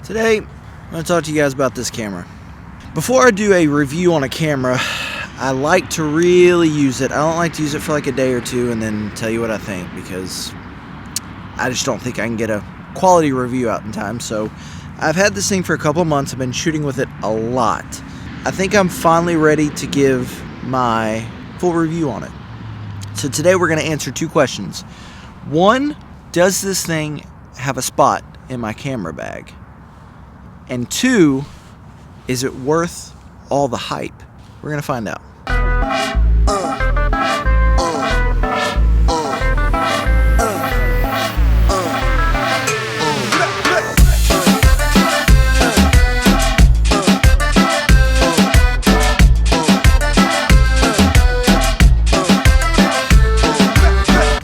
Today, I'm going to talk to you guys about this camera. Before I do a review on a camera, I like to really use it. I don't like to use it for like a day or two and then tell you what I think, because I just don't think I can get a quality review out in time. So I've had this thing for a couple of months. I've been shooting with it a lot. I think I'm finally ready to give my full review on it. So today we're going to answer two questions. One, does this thing have a spot in my camera bag? And two, is it worth all the hype? We're going to find out.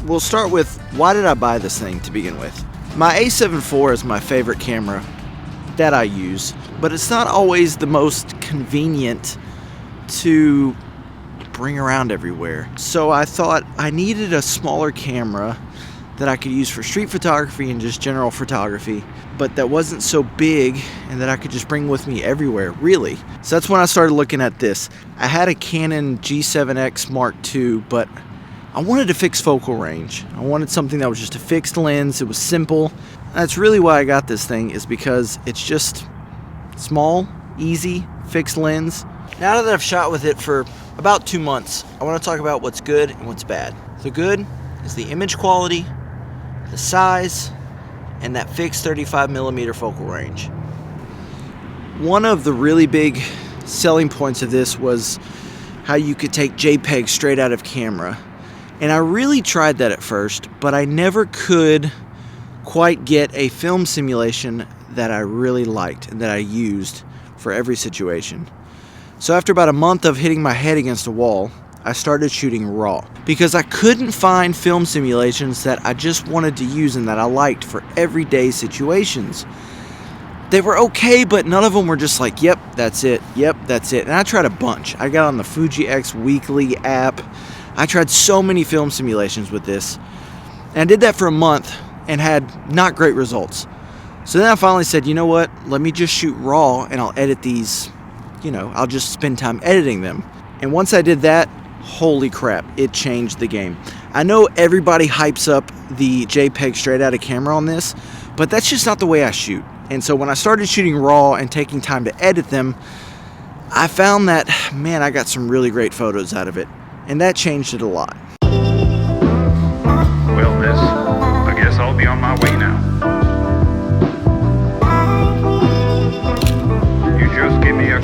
We'll start with, why did I buy this thing to begin with? My a7 IV is my favorite camera that I use, but it's not always the most convenient to bring around everywhere. So I thought I needed a smaller camera that I could use for street photography and just general photography, but that wasn't so big and that I could just bring with me everywhere, really. So that's when I started looking at this. I had a Canon G7X Mark II, but I wanted a fixed focal range. I wanted something that was just a fixed lens. It was simple. That's really why I got this thing, is because it's just small, easy, fixed lens. Now that I've shot with it for about 2 months, I want to talk about what's good and what's bad. The good is the image quality, the size, and that fixed 35mm focal range. One of the really big selling points of this was how you could take JPEG straight out of camera. And I really tried that at first, but I never could quite get a film simulation that I really liked and that I used for every situation. So after about a month of hitting my head against a wall, I started shooting RAW, because I couldn't find film simulations that I just wanted to use and that I liked for everyday situations. They were okay, but none of them were just like, yep, that's it, yep, that's it. And I tried a bunch. I got on the Fuji X Weekly app. I tried so many film simulations with this, and I did that for a month and had not great results. So then I finally said, you know what, let me just shoot RAW and I'll edit these, I'll just spend time editing them. And once I did that, holy crap, it changed the game. I know everybody hypes up the JPEG straight out of camera on this, but that's just not the way I shoot. And so when I started shooting RAW and taking time to edit them, I found that, man, I got some really great photos out of it. And that changed it a lot. Well, miss, I guess I'll be on my way now. You just give me a...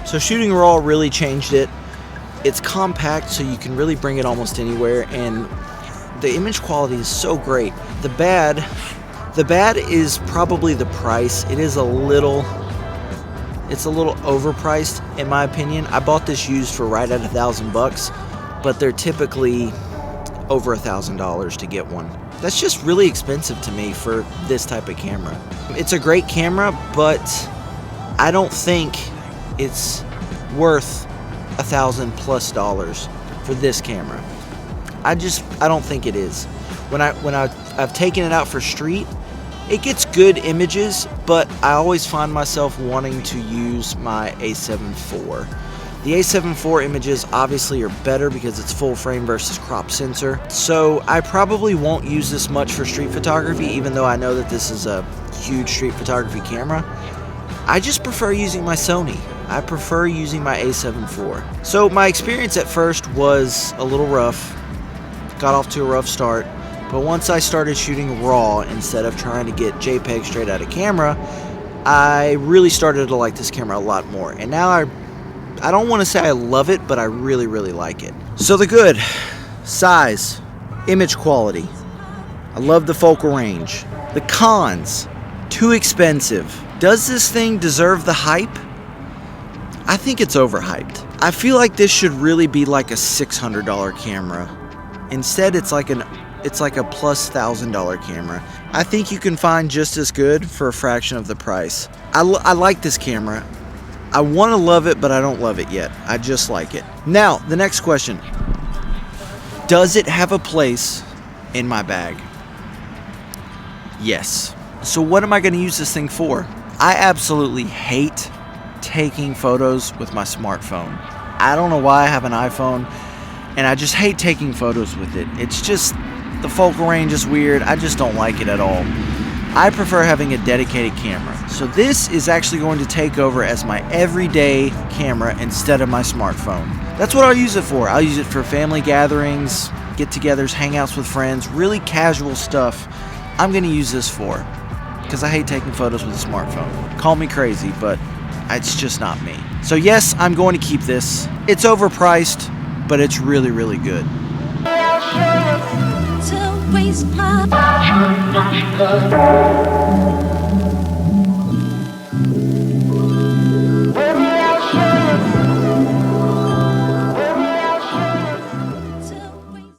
So shooting RAW really changed it. It's compact, so you can really bring it almost anywhere, and the image quality is so great. The bad is probably the price. It's a little overpriced in my opinion. I bought this used for right at $1,000, but they're typically over $1,000 to get one. That's just really expensive to me for this type of camera. It's a great camera, but I don't think it's worth $1,000+ for this camera. I don't think it is. When I've taken it out for street, it gets good images, but I always find myself wanting to use my a7 IV. The a7 IV images obviously are better because it's full frame versus crop sensor. So I probably won't use this much for street photography, even though I know that this is a huge street photography camera. I just prefer using my Sony. I prefer using my a7 IV. So my experience at first was a little rough. Got off to a rough start. But once I started shooting RAW instead of trying to get JPEG straight out of camera, I really started to like this camera a lot more. And now I don't want to say I love it, but I really, really like it. So the good: size, image quality. I love the focal range. The cons: too expensive. Does this thing deserve the hype? I think it's overhyped. I feel like this should really be like a $600 camera. Instead, it's like a plus $1,000 camera. I think you can find just as good for a fraction of the price. I like this camera. I want to love it, but I don't love it yet. I just like it. Now, the next question: does it have a place in my bag? Yes. So what am I going to use this thing for? I absolutely hate taking photos with my smartphone. I don't know why. I have an iPhone and I just hate taking photos with it. It's just, the focal range is weird. I just don't like it at all. I prefer having a dedicated camera. So this is actually going to take over as my everyday camera instead of my smartphone. That's what I'll use it for. I'll use it for family gatherings, get-togethers, hangouts with friends, really casual stuff. I'm going to use this for, because I hate taking photos with a smartphone. Call me crazy, but it's just not me. So yes, I'm going to keep this. It's overpriced, but it's really, really good. To waste my